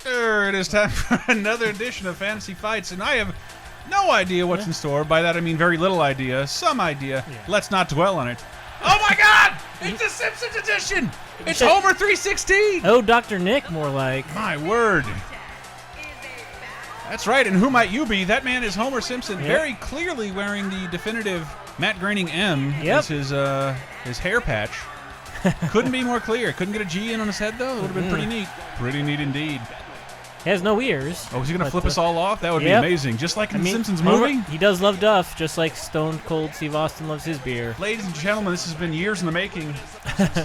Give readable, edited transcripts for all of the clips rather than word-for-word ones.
It is time for another edition of Fantasy Fights, and I have no idea what's in store. By that I mean very little idea, some idea. Yeah. Let's not dwell on it. Oh my God! It's the Simpsons edition! It's Homer 316! Oh, Dr. Nick, more like. My word. That's right, and who might you be? That man is Homer Simpson, very clearly wearing the definitive Matt Groening M as his hair patch. Couldn't be more clear. Couldn't get a G in on his head, though. It would have been pretty neat. Pretty neat indeed. He has no ears. Oh, is he going to flip us all off? That would be amazing. Just like in the Simpsons movie. He does love Duff, just like Stone Cold Steve Austin loves his beer. Ladies and gentlemen, this has been years in the making.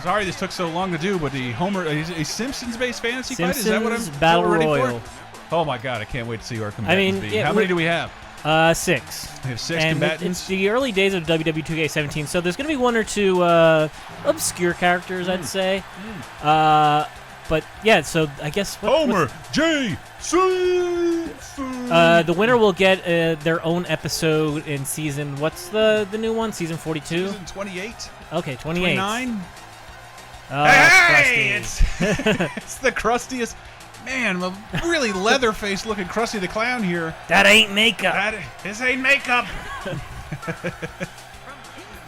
Sorry this took so long to do, but the a Simpsons-based fantasy fight? Is that what I'm Battle ready Royal. for? Oh my God, I can't wait to see who our combatants be. How many do we have? 6. We have 6 combatants. It's the early days of WWE 2K17, so there's going to be 1 or 2 obscure characters, I'd say. But yeah, so I guess Homer J. Simpson. The winner will get their own episode in season. What's the new one? Season 42. Season 28. Okay, 28. 29. Hey, it's the crustiest. Man, a really Leatherface looking Krusty the Clown here. That ain't makeup. This ain't makeup.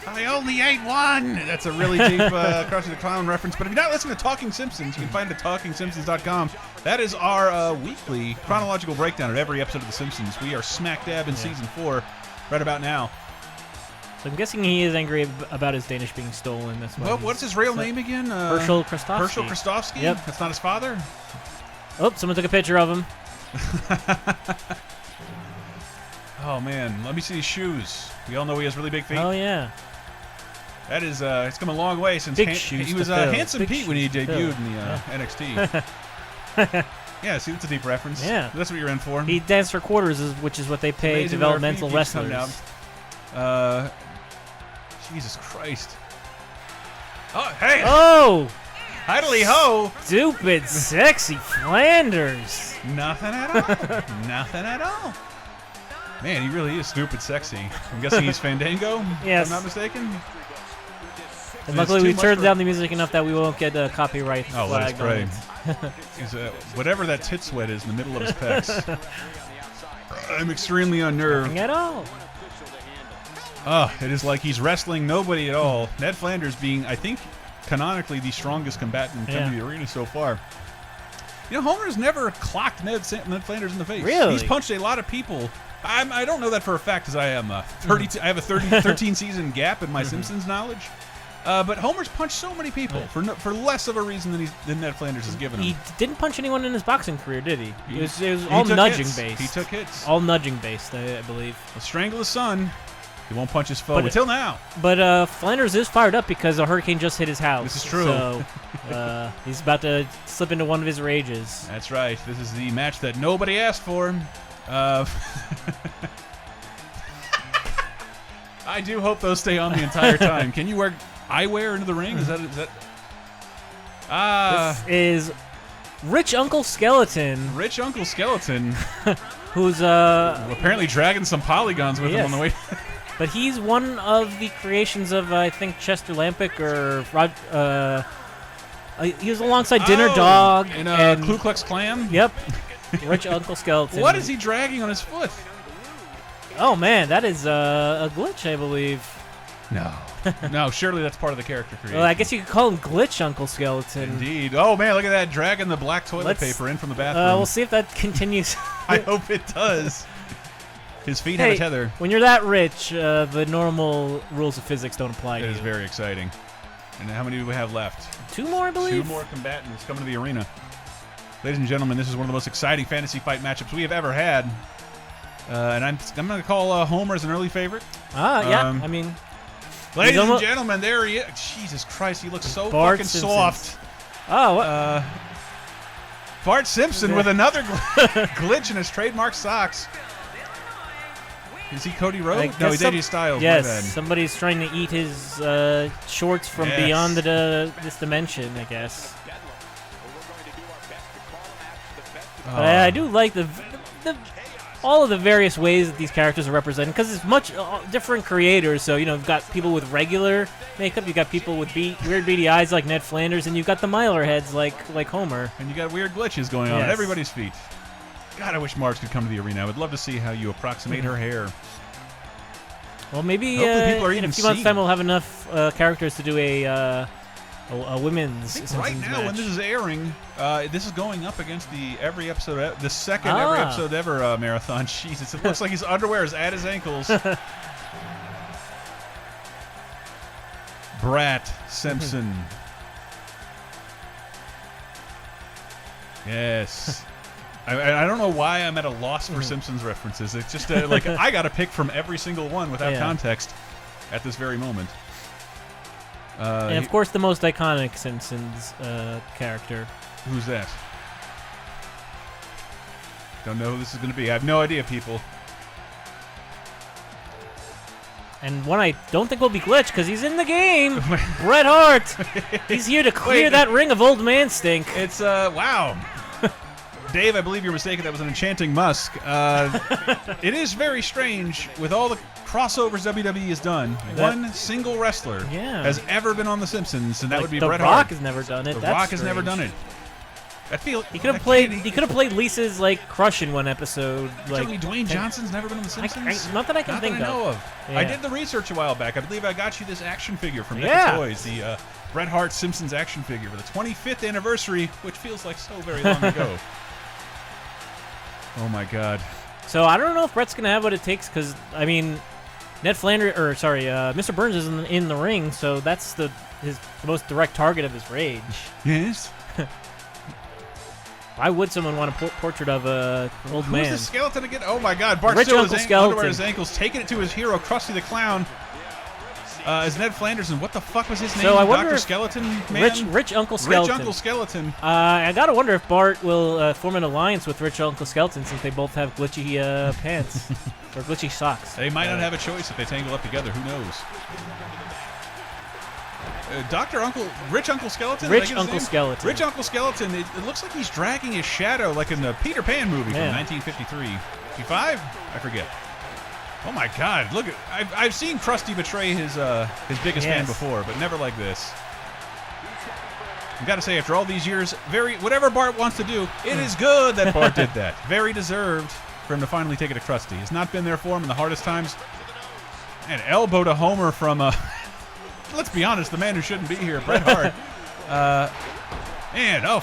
I only ate one. That's a really deep Krusty the Clown reference. But if you're not listening to Talking Simpsons, you can find it at TalkingSimpsons.com. That is our weekly chronological breakdown of every episode of The Simpsons. We are smack dab in season 4 right about now. So I'm guessing he is angry about his Danish being stolen. That's why. What's his real name again? Herschel Krustovsky. Herschel Krustovsky? Yep. That's not his father? Oh, someone took a picture of him. Oh, man. Let me see his shoes. We all know he has really big feet. Oh, yeah. That is, it's come a long way since he was Handsome Pete when he debuted in the NXT. Yeah, see, that's a deep reference. Yeah. That's what you're in for. He danced for quarters, which is what they pay developmental wrestlers. Jesus Christ. Oh, hey! Oh! Idly ho! Stupid, sexy Flanders. Nothing at all. Nothing at all. Man, he really is stupid sexy. I'm guessing he's Fandango? Yes. If I'm not mistaken. And luckily we turned down the music enough that we won't get a copyright flag. Oh, that's great. Whatever that tit sweat is in the middle of his pecs. I'm extremely unnerved. Nothing at all. Oh, it is like he's wrestling nobody at all. Ned Flanders being, I think, canonically the strongest combatant in the arena so far. You know, Homer's never clocked Ned Flanders in the face. Really? He's punched a lot of people. I don't know that for a fact because I am I have a 13 season gap in my Simpsons knowledge. But Homer's punched so many people for less of a reason than Ned Flanders has given him. He didn't punch anyone in his boxing career, did he? It was all nudging based. He took hits. All nudging based, I believe. He'll strangle his son. He won't punch his foe until now. But Flanders is fired up because a hurricane just hit his house. This is true. So he's about to slip into one of his rages. That's right. This is the match that nobody asked for. I do hope those stay on the entire time. Can you wear eyewear into the ring? Is that? This is Rich Uncle Skeleton. Rich Uncle Skeleton. Who's apparently dragging some polygons with him on the way. But he's one of the creations of, I think, Chester Lampick or he was alongside Dinner Dog and Ku Klux Klan. Yep, Rich Uncle Skeleton. What is he dragging on his foot? Oh man, that is a glitch, I believe. No, no, surely that's part of the character creation. Well, I guess you could call him Glitch Uncle Skeleton. Indeed. Oh man, look at that, dragging the black toilet paper in from the bathroom. We'll see if that continues. I hope it does. His feet have a tether. When you're that rich, the normal rules of physics don't apply to you. It is very exciting. And how many do we have left? 2 more, I believe. 2 more combatants coming to the arena. Ladies and gentlemen, this is one of the most exciting fantasy fight matchups we have ever had. And I'm going to call Homer as an early favorite. Yeah. I mean, ladies and gentlemen, there he is. Jesus Christ, he looks so fucking soft. Oh, what? Bart Simpson with another glitch in his trademark socks. Is he Cody Rhodes? No, he's AJ Styles. Yes, somebody's trying to eat his shorts from beyond this dimension, I guess. But I do like the all of the various ways that these characters are represented, because it's much different creators. So, you've got people with regular makeup, you've got people with weird beady eyes like Ned Flanders, and you've got the Myler heads like Homer. And you got weird glitches going on at everybody's feet. God, I wish Marge could come to the arena. I would love to see how you approximate her hair. Well, maybe people are in a few months' time we'll have enough characters to do a women's. I think Simpsons right now, match. when this is airing, this is going up against the second every episode ever marathon. Jesus, it looks like his underwear is at his ankles. Brat Simpson. Yes. I don't know why I'm at a loss for Simpsons references. It's just like I got to pick from every single one without context at this very moment. And of course, the most iconic Simpsons character. Who's that? Don't know who this is going to be. I have no idea, people. And one I don't think will be Glitch because he's in the game. Bret Hart. He's here to clear that ring of old man stink. It's wow. Dave, I believe you're mistaken. That was an enchanting musk. It is very strange with all the crossovers WWE has done. One single wrestler has ever been on The Simpsons, and that would be Bret Hart. The Rock has never done it. The Rock has never done it. I feel he could have played. He could have played Lisa's Crush in one episode. Dwayne Johnson's never been on The Simpsons. Not that I can think of. Know of. Yeah. I did the research a while back. I believe I got you this action figure from Mecca Toys, the Bret Hart Simpsons action figure for the 25th anniversary, which feels like so very long ago. Oh my God! So I don't know if Bret's gonna have what it takes because Ned Flanders, Mr. Burns is in the ring, so that's the most direct target of his rage. Yes. Why would someone want a portrait of an old man? Who's the skeleton again? Oh my God! Bart Rich still Uncle his Skeleton. underwear his ankles, taking it to his hero, Krusty the Clown. As Ned Flanders, and what the fuck was his name? So I wonder Dr. if Skeleton Man? Rich Uncle Skeleton. Rich Uncle Skeleton. I gotta wonder if Bart will form an alliance with Rich Uncle Skeleton since they both have glitchy pants or glitchy socks. They might not have a choice if they tangle up together. Who knows? Rich Uncle Skeleton? Rich Uncle Skeleton. Rich Uncle Skeleton. It looks like he's dragging his shadow like in the Peter Pan movie from 1953. 55? I forget. Oh my God! Look at I've seen Krusty betray his biggest fan before, but never like this. I've got to say, after all these years, whatever Bart wants to do, it is good that Bart did that. Very deserved for him to finally take it to Krusty. He's not been there for him in the hardest times. An elbow to Homer from let's be honest, the man who shouldn't be here, Bret Hart.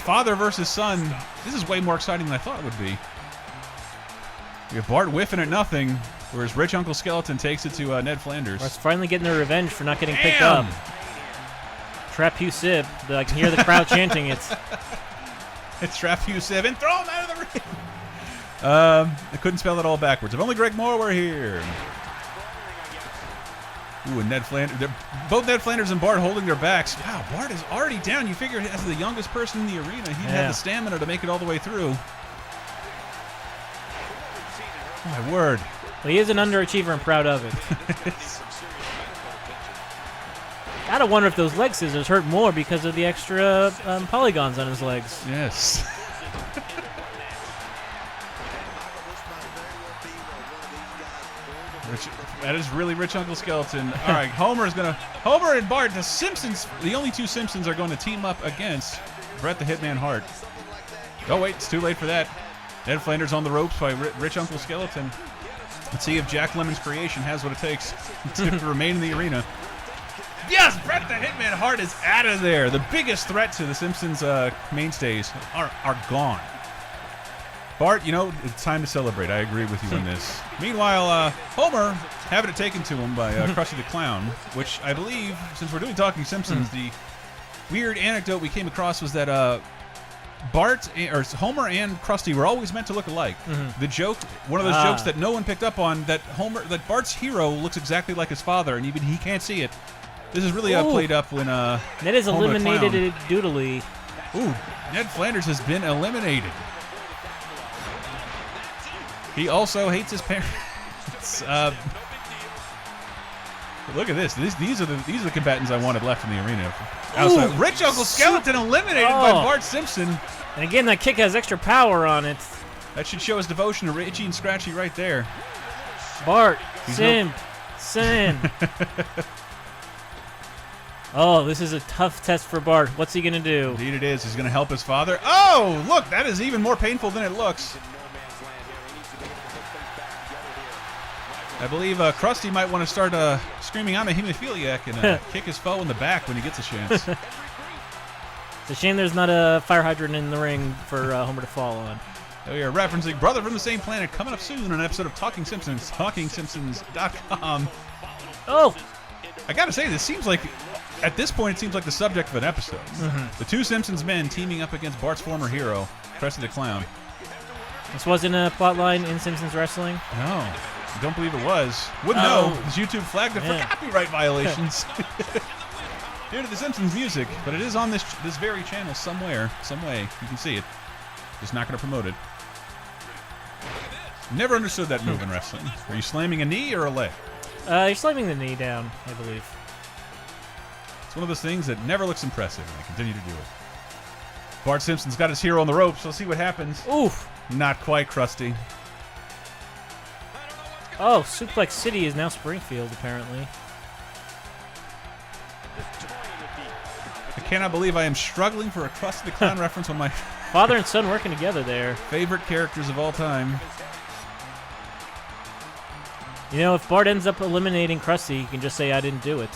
Father versus son. This is way more exciting than I thought it would be. We have Bart whiffing at nothing, whereas Rich Uncle Skeleton takes it to Ned Flanders. Bart's finally getting their revenge for not getting picked up. Trap you Sib. I can hear the crowd chanting. It's Trap you Sib and throw him out of the ring. I couldn't spell it all backwards. If only Greg Moore were here. Ooh, and both Ned Flanders and Bart holding their backs. Wow, Bart is already down. You figure as the youngest person in the arena, he'd have the stamina to make it all the way through. My word. Well, he is an underachiever and proud of it. Gotta wonder if those leg scissors hurt more because of the extra polygons on his legs. Yes. That is really Rich Uncle Skeleton. All right, Homer and Bart, the Simpsons, the only two Simpsons are going to team up against Bret the Hitman Hart. Oh, wait, it's too late for that. Ned Flanders on the ropes by Rich Uncle Skeleton. Let's see if Jack Lemmon's creation has what it takes to remain in the arena. Yes, Bret the Hitman Hart is out of there. The biggest threat to the Simpsons mainstays are gone. Bart, it's time to celebrate. I agree with you on this. Meanwhile, Homer having it taken to him by Krusty the Clown, which I believe, since we're doing Talking Simpsons, the weird anecdote we came across was that Homer and Krusty were always meant to look alike. The joke, one of those jokes that no one picked up on, that Bart's hero looks exactly like his father, and even he can't see it. This is really played up when Ned is eliminated doodly. Ooh, Ned Flanders has been eliminated. He also hates his parents. Look at this. These are the combatants I wanted left in the arena. Outside. Rich Uncle Skeleton eliminated by Bart Simpson. And again, that kick has extra power on it. That should show his devotion to Itchy and Scratchy right there. Bart, Sin. Oh, this is a tough test for Bart. What's he going to do? Indeed it is. He's going to help his father. Oh, look, that is even more painful than it looks. I believe Krusty might want to start screaming, I'm a hemophiliac, and kick his foe in the back when he gets a chance. It's a shame there's not a fire hydrant in the ring for Homer to fall on. We are referencing Brother from the Same Planet coming up soon on an episode of Talking Simpsons, TalkingSimpsons.com. Oh! I gotta say, this seems like, at this point, it seems like the subject of an episode. The two Simpsons men teaming up against Bart's former hero, Krusty the Clown. This wasn't a plotline in Simpsons Wrestling? No, I don't believe it was. Wouldn't know, because YouTube flagged it for copyright violations. Due to the Simpsons music, but it is on this very channel somewhere, some way. You can see it. Just not going to promote it. Never understood that move in wrestling. Are you slamming a knee or a leg? You're slamming the knee down, I believe. It's one of those things that never looks impressive, and I continue to do it. Bart Simpson's got his hero on the ropes. Let's see what happens. Oof. Not quite, Krusty. Oh, Suplex City is now Springfield, apparently. I cannot believe I am struggling for a Krusty the Clown reference on my father and son working together there. Favorite characters of all time. You know, if Bart ends up eliminating Krusty, he can just say, I didn't do it.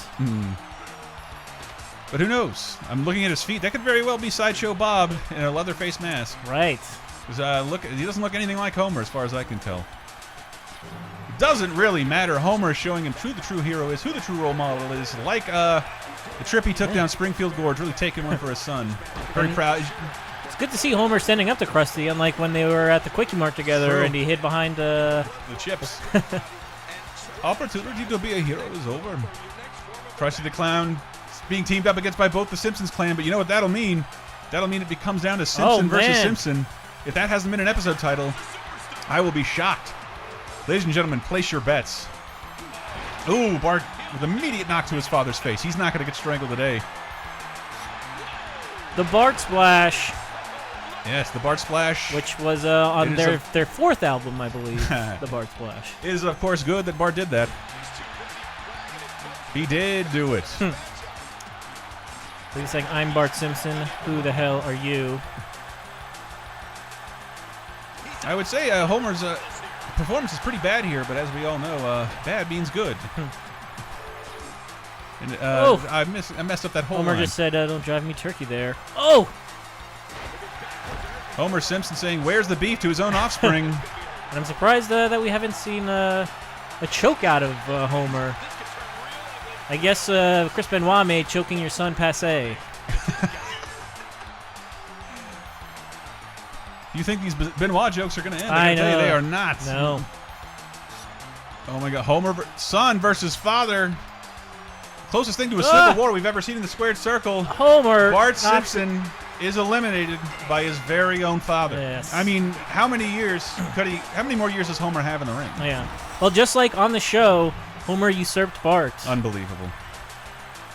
But who knows? I'm looking at his feet. That could very well be Sideshow Bob in a leather face mask. Right. Look, he doesn't look anything like Homer as far as I can tell. It doesn't really matter. Homer is showing him who the true hero is, who the true role model is. Like the trip he took down Springfield Gorge, really taking one for his son. Very proud. It's good to see Homer standing up to Krusty, unlike when they were at the Quickie Mart together and he hid behind the chips. Opportunity to be a hero is over. Krusty the Clown being teamed up against by both the Simpsons clan, but you know what that'll mean? That'll mean it comes down to Simpson versus Simpson. If that hasn't been an episode title, I will be shocked. Ladies and gentlemen, place your bets. Ooh, Bart with immediate knock to his father's face. He's not going to get strangled today. The Bart Splash. Yes, the Bart Splash. Which was on their fourth album, I believe, the Bart Splash. It is, of course, good that Bart did that. He did do it. He's saying, I'm Bart Simpson. Who the hell are you? I would say Homer's performance is pretty bad here, but as we all know, bad means good. And, I messed up that whole Homer line. just said, don't drive me turkey there. Oh! Homer Simpson saying, where's the beef to his own offspring? And I'm surprised that we haven't seen a choke out of Homer. I guess Chris Benoit made choking your son passe. You think these Benoit jokes are going to end? I know. Tell you they are not. No. Oh my God, Homer, son versus father. Closest thing to a civil war we've ever seen in the squared circle. Homer. Bart Simpson is eliminated by his very own father. Yes. I mean, how many years could he? How many more years does Homer have in the ring? Yeah. Well, just like on the show, Homer usurped Bart. Unbelievable.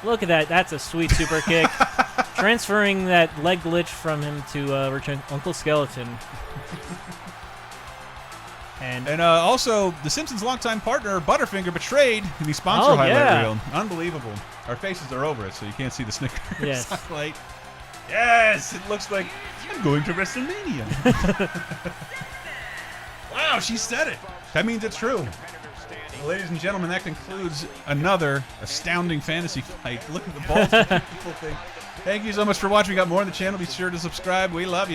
Look at that. That's a sweet super kick. Transferring that leg glitch from him to Uncle Skeleton. And also, the Simpsons' longtime partner, Butterfinger, betrayed in the sponsor highlight reel. Unbelievable. Our faces are over it, so you can't see the Snickers yes. highlight. Yes, it looks like I'm going to WrestleMania. Wow, she said it. That means it's true. Well, ladies and gentlemen, that concludes another astounding fantasy fight. Look at the balls. Beautiful thing. Thank you so much for watching. We got more on the channel. Be sure to subscribe. We love you.